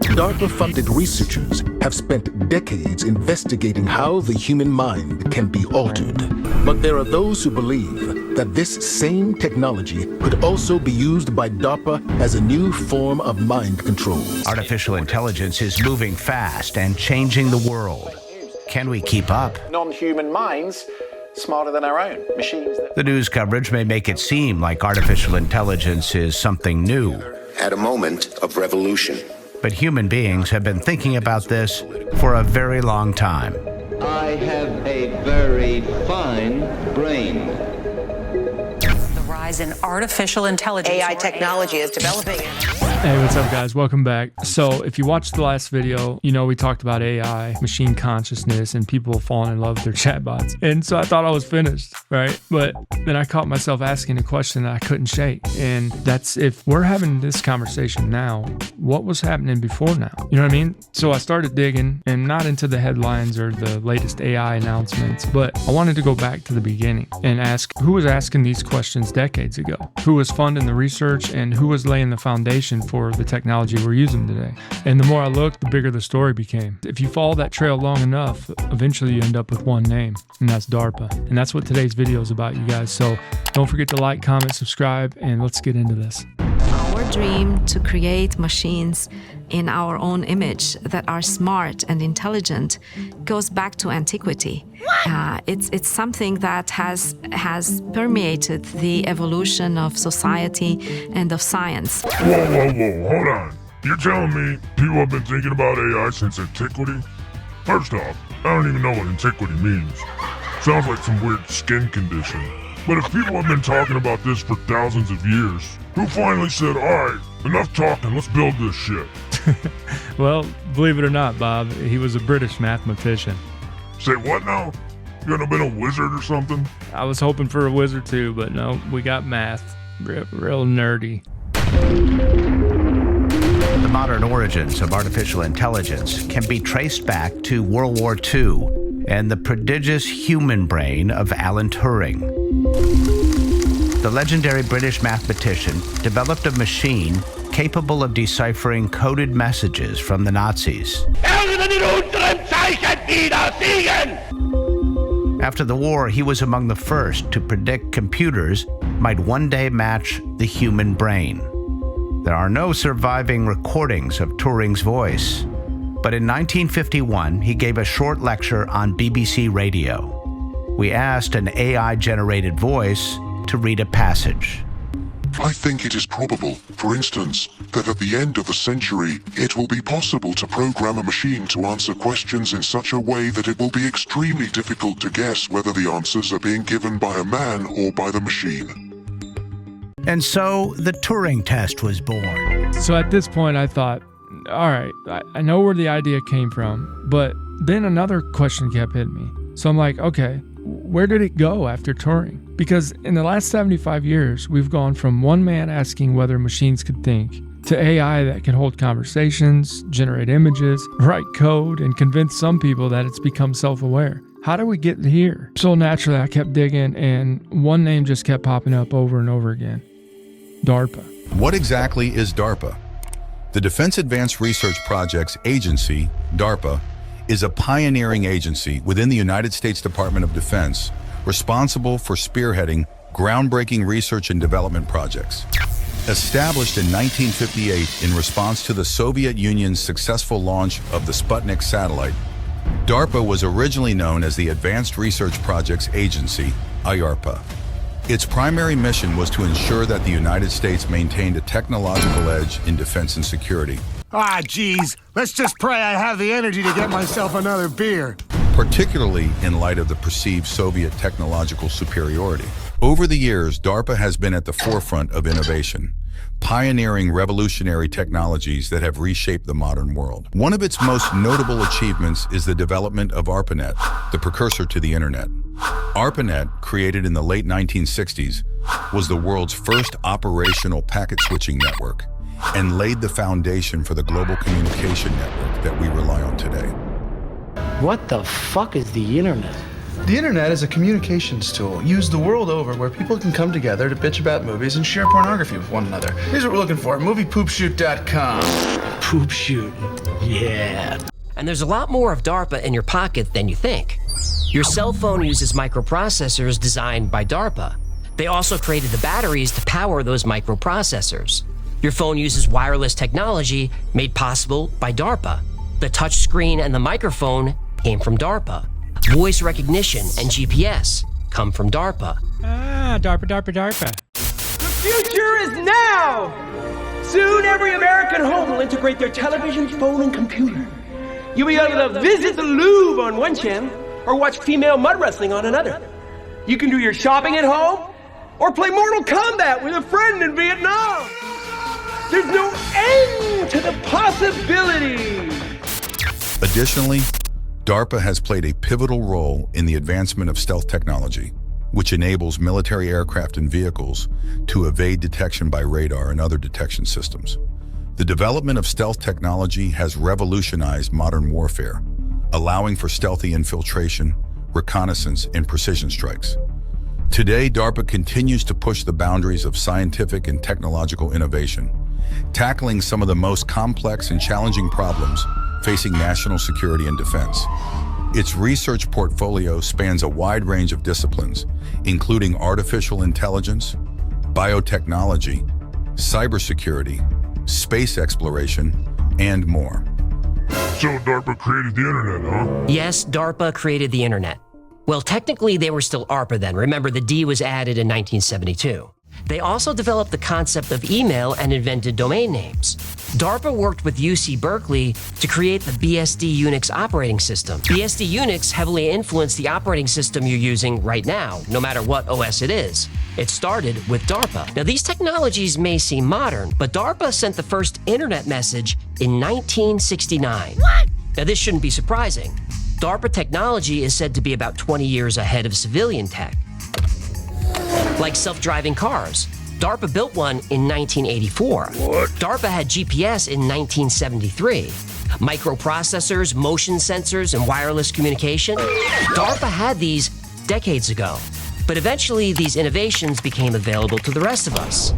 DARPA-funded researchers have spent decades investigating how the human mind can be altered. But there are those who believe that this same technology could also be used by DARPA as a new form of mind control. Artificial intelligence is moving fast and changing the world. Can we keep up? Non-human minds smarter than our own machines. The news coverage may make it seem like artificial intelligence is something new. At a moment of revolution. But human beings have been thinking about this for a very long time. I have a very fine brain. The rise in artificial intelligence. AI technology is developing. Hey, what's up, guys? Welcome back. So if you watched the last video, you know we talked about AI, machine consciousness, and people falling in love with their chatbots. And so I thought I was finished, right? But then I caught myself asking a question that I couldn't shake. And that's, if we're having this conversation now, what was happening before now? You know what I mean? So I started digging, and not into the headlines or the latest AI announcements, but I wanted to go back to the beginning and ask who was asking these questions decades ago? Who was funding the research, and who was laying the foundation for the technology we're using today? And the more I looked, the bigger the story became. If you follow that trail long enough, eventually you end up with one name, and that's DARPA. And that's what today's video is about, you guys. So don't forget to like, comment, subscribe, and let's get into this. Our dream to create machines in our own image that are smart and intelligent goes back to antiquity. It's something that has permeated the evolution of society and of science. Whoa, hold on. You're telling me people have been thinking about AI since antiquity? First off, I don't even know what antiquity means. Sounds like some weird skin condition. But if people have been talking about this for thousands of years, who finally said, alright, enough talking, let's build this shit? Well, believe it or not, Bob, he was a British mathematician. Say what now? You gonna been a wizard or something? I was hoping for a wizard too, but no, we got math. Real nerdy. The modern origins of artificial intelligence can be traced back to World War II and the prodigious human brain of Alan Turing. The legendary British mathematician developed a machine capable of deciphering coded messages from the Nazis. After the war, he was among the first to predict computers might one day match the human brain. There are no surviving recordings of Turing's voice, but in 1951, he gave a short lecture on BBC Radio. We asked an AI-generated voice to read a passage. I think it is probable, for instance, that at the end of the century, it will be possible to program a machine to answer questions in such a way that it will be extremely difficult to guess whether the answers are being given by a man or by the machine. And so the Turing test was born. So at this point, I thought, all right, I know where the idea came from, but then another question kept hitting me. So I'm like, okay, where did it go after Turing? Because in the last 75 years, we've gone from one man asking whether machines could think, to AI that can hold conversations, generate images, write code, and convince some people that it's become self-aware. How do we get here? So naturally, I kept digging, and one name just kept popping up over and over again. DARPA. What exactly is DARPA? The Defense Advanced Research Projects Agency, DARPA, is a pioneering agency within the United States Department of Defense responsible for spearheading groundbreaking research and development projects. Established in 1958 in response to the Soviet Union's successful launch of the Sputnik satellite, DARPA was originally known as the Advanced Research Projects Agency, IARPA. Its primary mission was to ensure that the United States maintained a technological edge in defense and security. Ah, geez. Let's just pray I have the energy to get myself another beer. Particularly in light of the perceived Soviet technological superiority. Over the years, DARPA has been at the forefront of innovation, pioneering revolutionary technologies that have reshaped the modern world. One of its most notable achievements is the development of ARPANET, the precursor to the internet. ARPANET, created in the late 1960s, was the world's first operational packet switching network and laid the foundation for the global communication network that we rely on today. What the fuck is the internet? The internet is a communications tool used the world over where people can come together to bitch about movies and share pornography with one another. Here's what we're looking for, moviepoopshoot.com. Poop shoot, yeah. And there's a lot more of DARPA in your pocket than you think. Your cell phone uses microprocessors designed by DARPA. They also created the batteries to power those microprocessors. Your phone uses wireless technology made possible by DARPA. The touchscreen and the microphone came from DARPA. Voice recognition and GPS come from DARPA. DARPA. The future is now! Soon every American home will integrate their television, phone, and computer. You'll be able to visit the Louvre on one channel or watch female mud wrestling on another. You can do your shopping at home or play Mortal Kombat with a friend in Vietnam. There's no end to the possibilities. Additionally, DARPA has played a pivotal role in the advancement of stealth technology, which enables military aircraft and vehicles to evade detection by radar and other detection systems. The development of stealth technology has revolutionized modern warfare, allowing for stealthy infiltration, reconnaissance, and precision strikes. Today, DARPA continues to push the boundaries of scientific and technological innovation, tackling some of the most complex and challenging problems facing national security and defense. Its research portfolio spans a wide range of disciplines, including artificial intelligence, biotechnology, cybersecurity, space exploration, and more. So DARPA created the internet, huh? Yes, DARPA created the internet. Well, technically they were still ARPA then. Remember, the D was added in 1972. They also developed the concept of email and invented domain names. DARPA worked with UC Berkeley to create the BSD Unix operating system. BSD Unix heavily influenced the operating system you're using right now, no matter what OS it is. It started with DARPA. Now, these technologies may seem modern, but DARPA sent the first internet message in 1969. What? Now, this shouldn't be surprising. DARPA technology is said to be about 20 years ahead of civilian tech. Like self-driving cars. DARPA built one in 1984. What? DARPA had GPS in 1973. Microprocessors, motion sensors, and wireless communication. DARPA had these decades ago. But eventually, these innovations became available to the rest of us.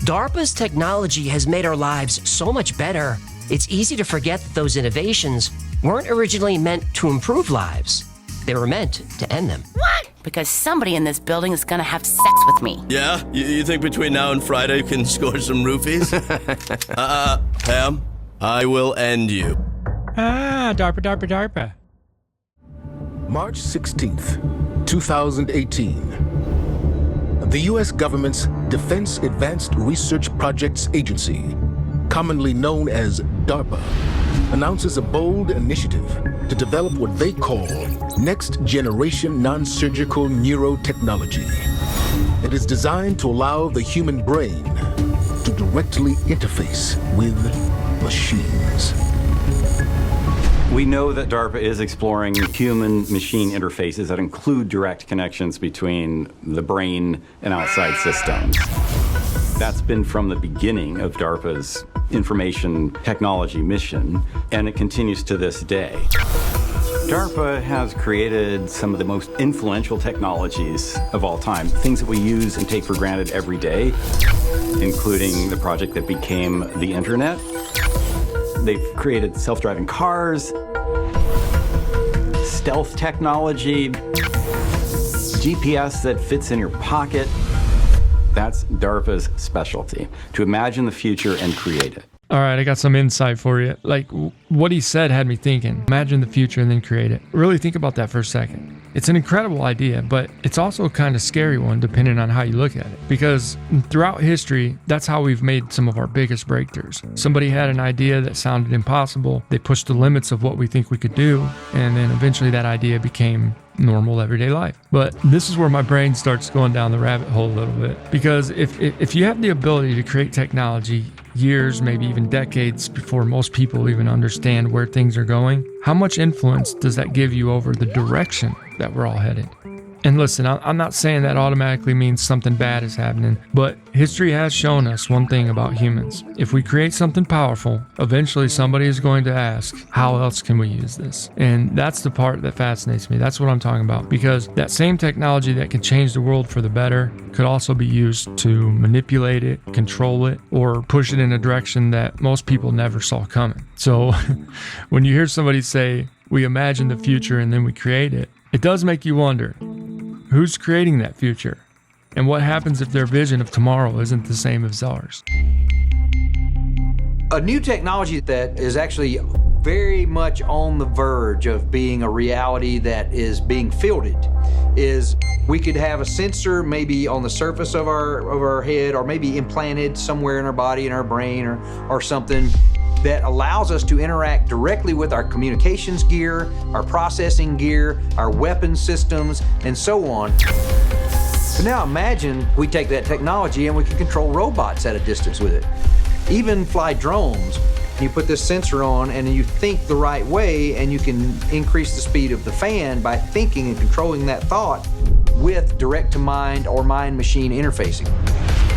DARPA's technology has made our lives so much better, it's easy to forget that those innovations weren't originally meant to improve lives. They were meant to end them. What? Because somebody in this building is gonna have sex with me. Yeah? You think between now and Friday you can score some roofies? Pam, I will end you. DARPA. March 16th, 2018. The U.S. government's Defense Advanced Research Projects Agency, commonly known as DARPA, announces a bold initiative to develop what they call next-generation non-surgical neurotechnology. It is designed to allow the human brain to directly interface with machines. We know that DARPA is exploring human-machine interfaces that include direct connections between the brain and outside systems. That's been from the beginning of DARPA's information technology mission, and it continues to this day. DARPA has created some of the most influential technologies of all time, things that we use and take for granted every day, including the project that became the internet. They've created self-driving cars, stealth technology, GPS that fits in your pocket. That's DARPA's specialty, to imagine the future and create it. All right, I got some insight for you. Like, what he said had me thinking. Imagine the future and then create it. Really think about that for a second. It's an incredible idea, but it's also a kind of scary one depending on how you look at it. Because throughout history, that's how we've made some of our biggest breakthroughs. Somebody had an idea that sounded impossible. They pushed the limits of what we think we could do, and then eventually that idea became normal everyday life. But this is where my brain starts going down the rabbit hole a little bit. Because if you have the ability to create technology years, maybe even decades before most people even understand where things are going, how much influence does that give you over the direction that we're all headed? And listen, I'm not saying that automatically means something bad is happening, but history has shown us one thing about humans. If we create something powerful, eventually somebody is going to ask, how else can we use this? And that's the part that fascinates me. That's what I'm talking about, because that same technology that can change the world for the better could also be used to manipulate it, control it, or push it in a direction that most people never saw coming. So when you hear somebody say, we imagine the future and then we create it, it does make you wonder, who's creating that future? And what happens if their vision of tomorrow isn't the same as ours? A new technology that is actually very much on the verge of being a reality that is being fielded is we could have a sensor maybe on the surface of our head, or maybe implanted somewhere in our body, in our brain, or something that allows us to interact directly with our communications gear, our processing gear, our weapon systems, and so on. So now imagine we take that technology and we can control robots at a distance with it. Even fly drones. You put this sensor on and you think the right way, and you can increase the speed of the fan by thinking and controlling that thought with direct-to-mind or mind-machine interfacing.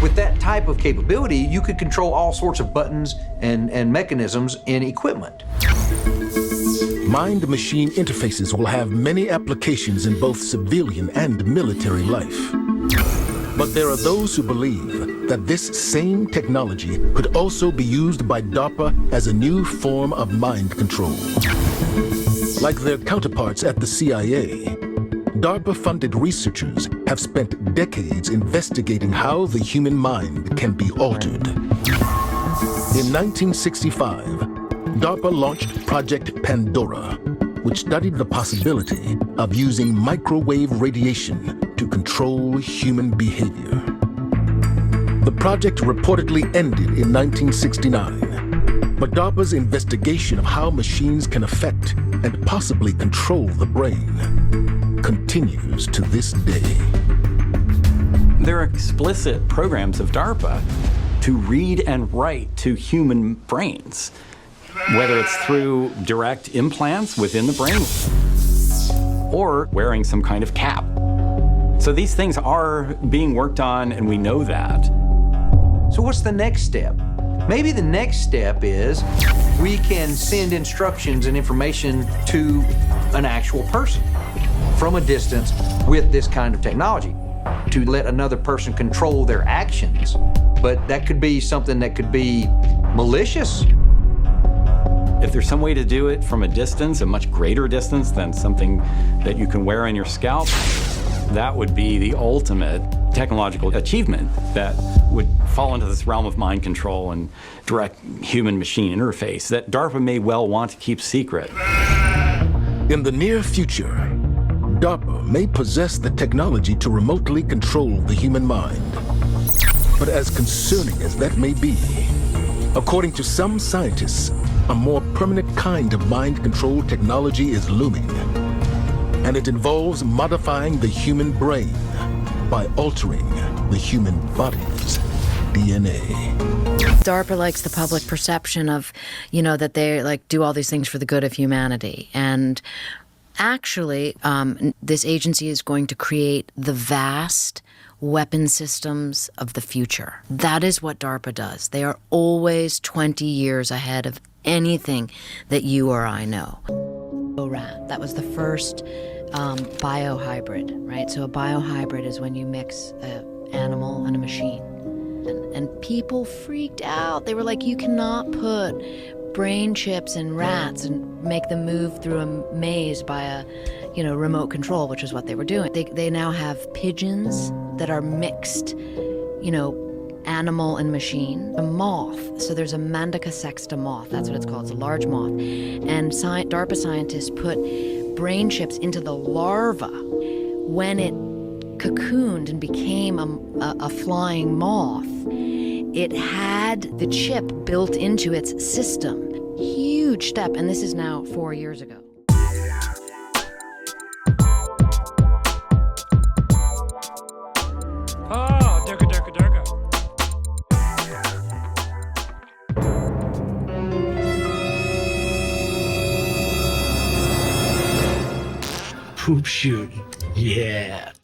With that type of capability, you could control all sorts of buttons and mechanisms in equipment. Mind-machine interfaces will have many applications in both civilian and military life. But there are those who believe that this same technology could also be used by DARPA as a new form of mind control. Like their counterparts at the CIA, DARPA-funded researchers have spent decades investigating how the human mind can be altered. In 1965, DARPA launched Project Pandora, which studied the possibility of using microwave radiation to control human behavior. The project reportedly ended in 1969, but DARPA's investigation of how machines can affect and possibly control the brain continues to this day. There are explicit programs of DARPA to read and write to human brains, whether it's through direct implants within the brain or wearing some kind of cap. So these things are being worked on, and we know that. So what's the next step? Maybe the next step is we can send instructions and information to an actual person from a distance with this kind of technology to let another person control their actions. But that could be something that could be malicious. If there's some way to do it from a distance, a much greater distance than something that you can wear on your scalp, that would be the ultimate technological achievement that would fall into this realm of mind control and direct human-machine interface that DARPA may well want to keep secret. In the near future, DARPA may possess the technology to remotely control the human mind. But as concerning as that may be, according to some scientists, a more permanent kind of mind control technology is looming. And it involves modifying the human brain by altering the human body's DNA. DARPA likes the public perception of, that they do all these things for the good of humanity. And actually, this agency is going to create the vast weapon systems of the future. That is what DARPA does. They are always 20 years ahead of anything that you or I know. Rat, that was the first biohybrid, right? So a biohybrid is when you mix an animal and a machine. And people freaked out. They were like, you cannot put brain chips in rats and make them move through a maze by a, remote control, which is what they were doing. They now have pigeons that are mixed, animal and machine. A moth, so there's a Mandica sexta moth, that's what it's called, it's a large moth. And DARPA scientists put brain chips into the larva. When it cocooned and became a flying moth, it had the chip built into its system. Huge step, and this is now 4 years ago. Oh, durka, durka, durka. Poop shoot. Yeah.